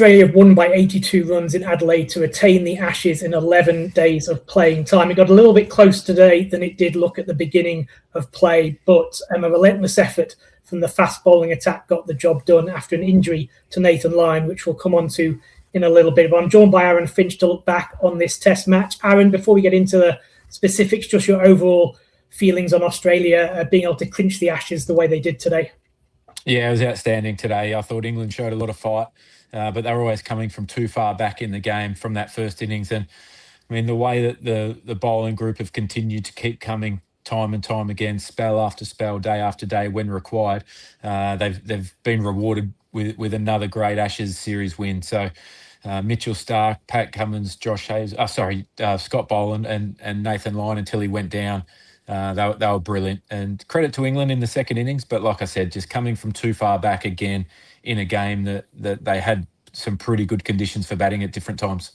Australia won by 82 runs in Adelaide to attain the Ashes in 11 days of playing time. It got a little bit closer today than it did look at the beginning of play, but a relentless effort from the fast bowling attack got the job done after an injury to Nathan Lyon, which we'll come on to in a little bit. But I'm joined by Aaron Finch to look back on this test match. Aaron, before we get into the specifics, just your overall feelings on Australia being able to clinch the Ashes the way they did today. Yeah, it was outstanding today. I thought England showed a lot of fight, but they were always coming from too far back in the game from that first innings. And I mean, the way that the bowling group have continued to keep coming time and time again, spell after spell, day after day, when required, they've been rewarded with another great Ashes series win. So Mitchell Starc, Pat Cummins, Scott Boland and Nathan Lyon until he went down. They were brilliant, and credit to England in the second innings. But like I said, just coming from too far back again in a game that they had some pretty good conditions for batting at different times.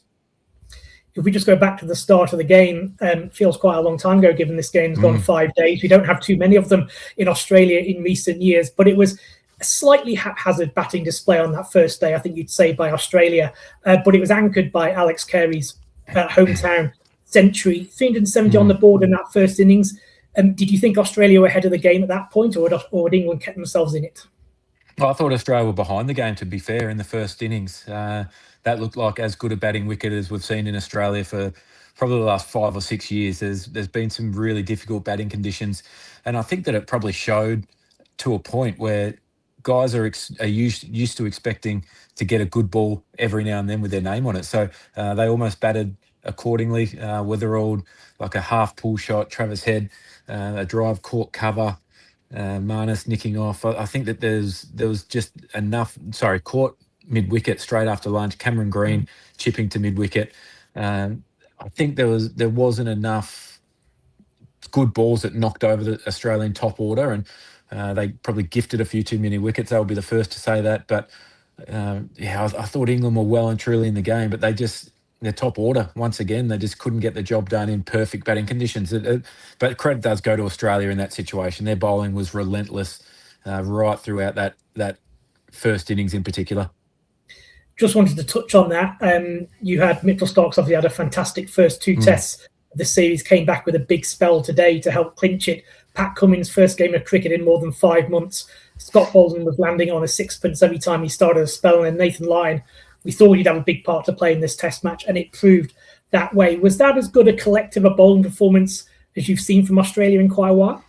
If we just go back to the start of the game, feels quite a long time ago, given this game's gone 5 days. We don't have too many of them in Australia in recent years, but it was a slightly haphazard batting display on that first day, I think you'd say, by Australia. But it was anchored by Alex Carey's hometown century, 370 on the board in that first innings. Did you think Australia were ahead of the game at that point, or had England kept themselves in it? Well, I thought Australia were behind the game, to be fair, in the first innings. That looked like as good a batting wicket as we've seen in Australia for probably the last 5 or 6 years. There's been some really difficult batting conditions, and I think that it probably showed to a point where guys are used to expecting to get a good ball every now and then with their name on it. So they almost batted accordingly. Weatherald, like a half pull shot, Travis Head, a drive caught cover, Marnus nicking off. I think that there was just enough. Sorry, caught mid wicket straight after lunch. Cameron Green chipping to mid wicket. I think there wasn't enough good balls that knocked over the Australian top order, and they probably gifted a few too many wickets. They'll be the first to say that. But I thought England were well and truly in the game, but their top order, once again, they just couldn't get the job done in perfect batting conditions. But credit does go to Australia in that situation. Their bowling was relentless right throughout that first innings in particular. Just wanted to touch on that. You had Mitchell Starc obviously had a fantastic first two tests of the series, came back with a big spell today to help clinch it. Pat Cummins' first game of cricket in more than 5 months. Scott Boland was landing on a sixpence every time he started a spell, and then Nathan Lyon, we thought he'd have a big part to play in this test match, and it proved that way. Was that as good a collective a bowling performance as you've seen from Australia in quite a while?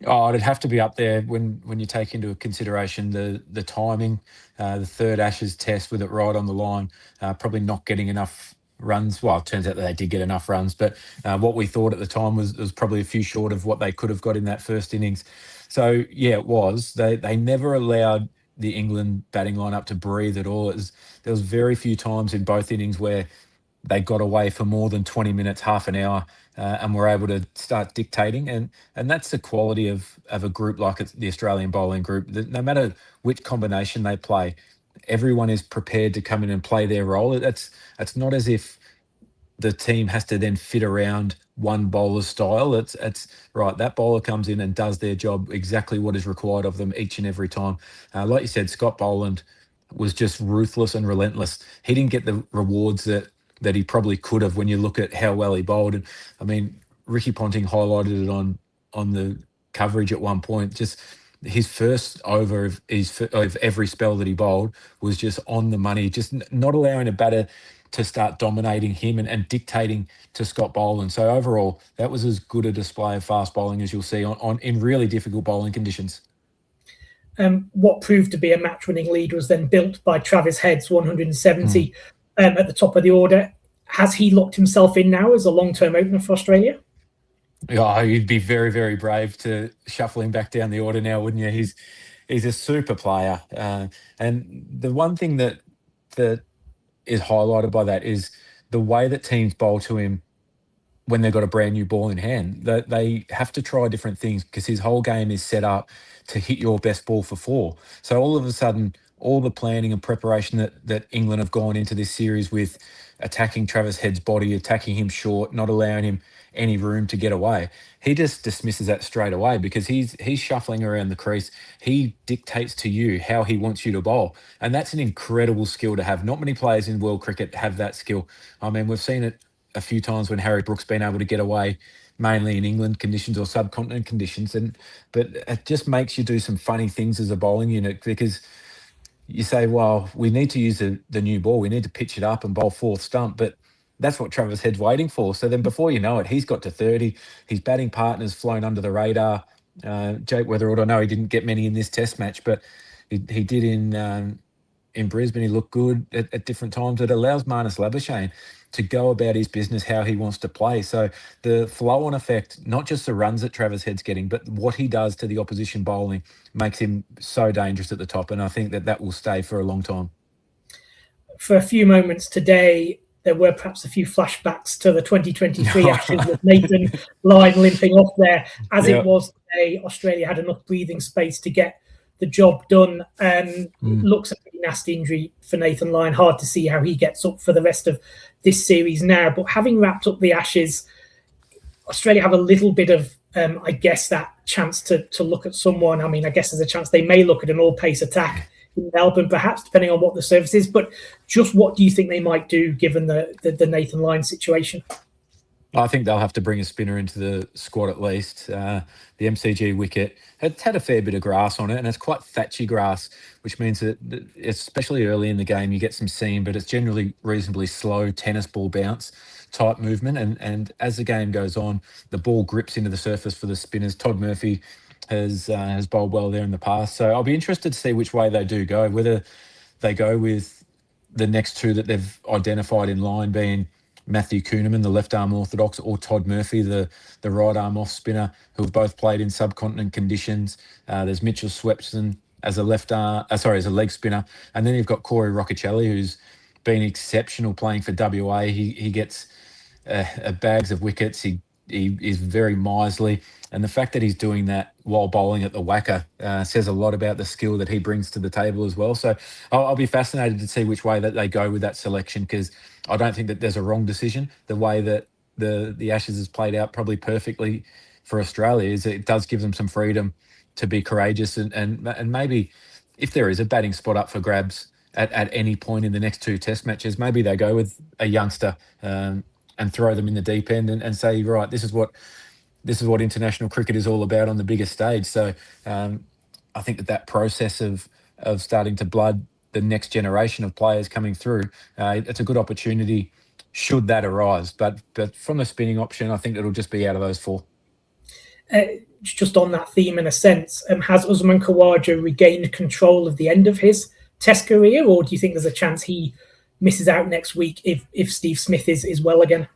Oh, it'd have to be up there when you take into consideration the timing, the third Ashes test with it right on the line, probably not getting enough runs. Well, it turns out that they did get enough runs, but what we thought at the time was probably a few short of what they could have got in that first innings. So, yeah, it was. They never allowed the England batting lineup to breathe at all. There was very few times in both innings where they got away for more than 20 minutes, half an hour, and were able to start dictating. And that's the quality of a group like the Australian bowling group. No matter which combination they play, everyone is prepared to come in and play their role. It's not as if the team has to then fit around one bowler's style. It's right, that bowler comes in and does their job exactly what is required of them each and every time. Like you said, Scott Boland was just ruthless and relentless. He didn't get the rewards that he probably could have when you look at how well he bowled. And I mean, Ricky Ponting highlighted it on the coverage at one point. Just his first over of every spell that he bowled was just on the money, just not allowing a batter to start dominating him and dictating to Scott Boland. So overall, that was as good a display of fast bowling as you'll see in really difficult bowling conditions. What proved to be a match-winning lead was then built by Travis Head's 170 at the top of the order. Has he locked himself in now as a long-term opener for Australia? Oh, you'd be very, very brave to shuffle him back down the order now, wouldn't you? He's a super player. And the one thing that is highlighted by that is the way that teams bowl to him when they've got a brand new ball in hand. That they have to try different things because his whole game is set up to hit your best ball for 4. So all of a sudden, all the planning and preparation that England have gone into this series with, attacking Travis Head's body, attacking him short, not allowing him any room to get away. He just dismisses that straight away because he's shuffling around the crease. He dictates to you how he wants you to bowl, and that's an incredible skill to have. Not many players in world cricket have that skill. I mean, we've seen it a few times when Harry Brook's been able to get away, mainly in England conditions or subcontinent conditions, but it just makes you do some funny things as a bowling unit because you say, well, we need to use the new ball. We need to pitch it up and bowl fourth stump. But that's what Travis Head's waiting for. So then before you know it, he's got to 30. His batting partner's flown under the radar. Jake Weatherald, I know he didn't get many in this test match, but he did in Brisbane. He looked good at different times. It allows Marnus Labuschagne to go about his business how he wants to play. So the flow-on effect, not just the runs that Travis Head's getting, but what he does to the opposition bowling makes him so dangerous at the top. And I think that will stay for a long time. For a few moments today, there were perhaps a few flashbacks to the 2023 Ashes with Nathan Lyon limping off there. As it was today, Australia had enough breathing space to get the job done. Looks a pretty nasty injury for Nathan Lyon. Hard to see how he gets up for the rest of this series now. But having wrapped up the Ashes, Australia have a little bit of, I guess, that chance to look at someone. I mean, I guess there's a chance they may look at an all-pace attack in Melbourne, perhaps, depending on what the service is. But just what do you think they might do given the Nathan Lyon situation? I think they'll have to bring a spinner into the squad at least. The MCG wicket it's had a fair bit of grass on it, and it's quite thatchy grass, which means that especially early in the game you get some seam, but it's generally reasonably slow tennis ball bounce type movement. And as the game goes on, the ball grips into the surface for the spinners. Todd Murphy has bowled well there in the past, so I'll be interested to see which way they do go. Whether they go with the next two that they've identified in line being Matthew Kuhneman, the left-arm orthodox, or Todd Murphy, the right-arm off-spinner, who have both played in subcontinent conditions. There's Mitchell Swepson as a as a leg spinner, and then you've got Corey Roccacelli, who's been exceptional playing for WA. He gets bags of wickets. He is very miserly, and the fact that he's doing that while bowling at the whacker says a lot about the skill that he brings to the table as well. So I'll be fascinated to see which way that they go with that selection, because I don't think that there's a wrong decision. The way that the Ashes has played out probably perfectly for Australia is it does give them some freedom to be courageous and maybe if there is a batting spot up for grabs at any point in the next two test matches, maybe they go with a youngster and throw them in the deep end and say, right, this is what international cricket is all about on the biggest stage. So I think that process of starting to blood the next generation of players coming through, it's a good opportunity should that arise. But from the spinning option, I think it'll just be out of those four. Just on that theme, in a sense, has Usman Khawaja regained control of the end of his Test career, or do you think there's a chance he misses out next week if Steve Smith is well again?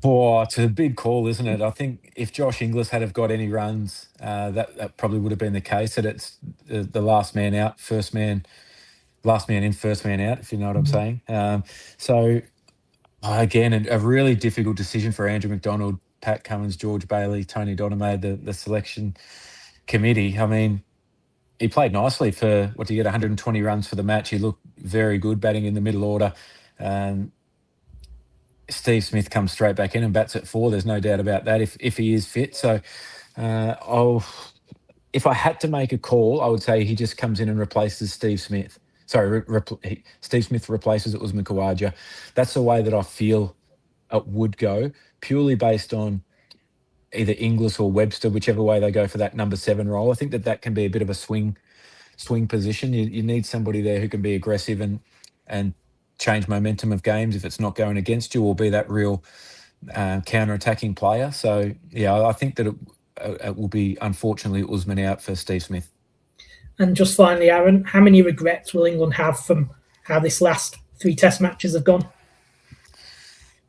Oh, it's a big call, isn't it? I think if Josh Inglis had have got any runs, that probably would have been the case. That it's the last man out, last man in, first man out, if you know what I'm saying. So, again, a really difficult decision for Andrew McDonald, Pat Cummins, George Bailey, Tony Donamade, the selection committee. I mean, he played nicely for, what did he get, 120 runs for the match. He looked very good batting in the middle order. Steve Smith comes straight back in and bats at 4. There's no doubt about that if he is fit. So if I had to make a call, I would say he just comes in and replaces Steve Smith. Sorry, Steve Smith replaces Usman Khawaja. That's the way that I feel it would go, purely based on either Inglis or Webster, whichever way they go for that number 7 role. I think that can be a bit of a swing position. You need somebody there who can be aggressive and change momentum of games if it's not going against you, or be that real counter-attacking player. So, yeah, I think that it will be, unfortunately, Usman out for Steve Smith. And just finally, Aaron, how many regrets will England have from how this last 3 Test matches have gone?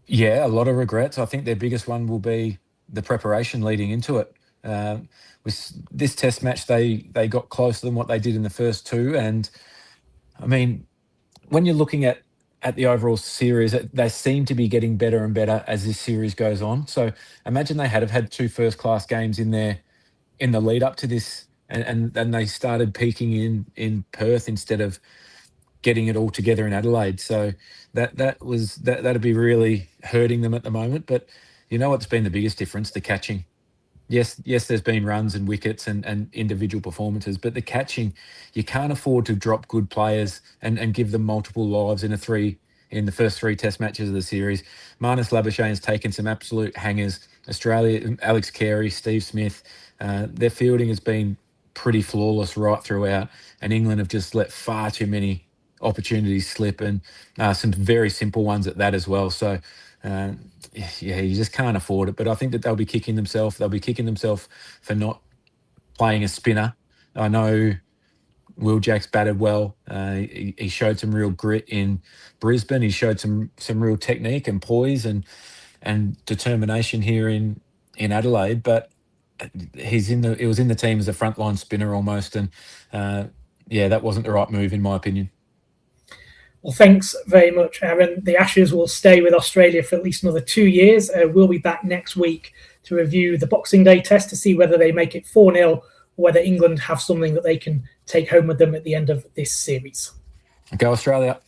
Yeah, a lot of regrets. I think their biggest one will be the preparation leading into it. With this Test match, they got closer than what they did in the first 2. And, I mean, when you're looking at the overall series, they seem to be getting better and better as this series goes on. So imagine they have had 2 first-class games in the lead up to this, and then they started peaking in Perth instead of getting it all together in Adelaide. So that'd be really hurting them at the moment. But you know what's been the biggest difference? The catching. Yes, there's been runs and wickets and individual performances, but the catching, you can't afford to drop good players and give them multiple lives in the first 3 Test matches of the series. Marnus Labuschagne has taken some absolute hangers. Australia, Alex Carey, Steve Smith, their fielding has been pretty flawless right throughout, and England have just let far too many opportunities slip, and some very simple ones at that as well. So. Yeah, you just can't afford it. But I think that they'll be kicking themselves. They'll be kicking themselves for not playing a spinner. I know Will Jacks batted well. He showed some real grit in Brisbane. He showed some real technique and poise and determination here in Adelaide. But it was in the team as a frontline spinner almost. And yeah, that wasn't the right move in my opinion. Well, thanks very much, Aaron. The Ashes will stay with Australia for at least another 2 years. We'll be back next week to review the Boxing Day test to see whether they make it 4-0 or whether England have something that they can take home with them at the end of this series. Go Australia.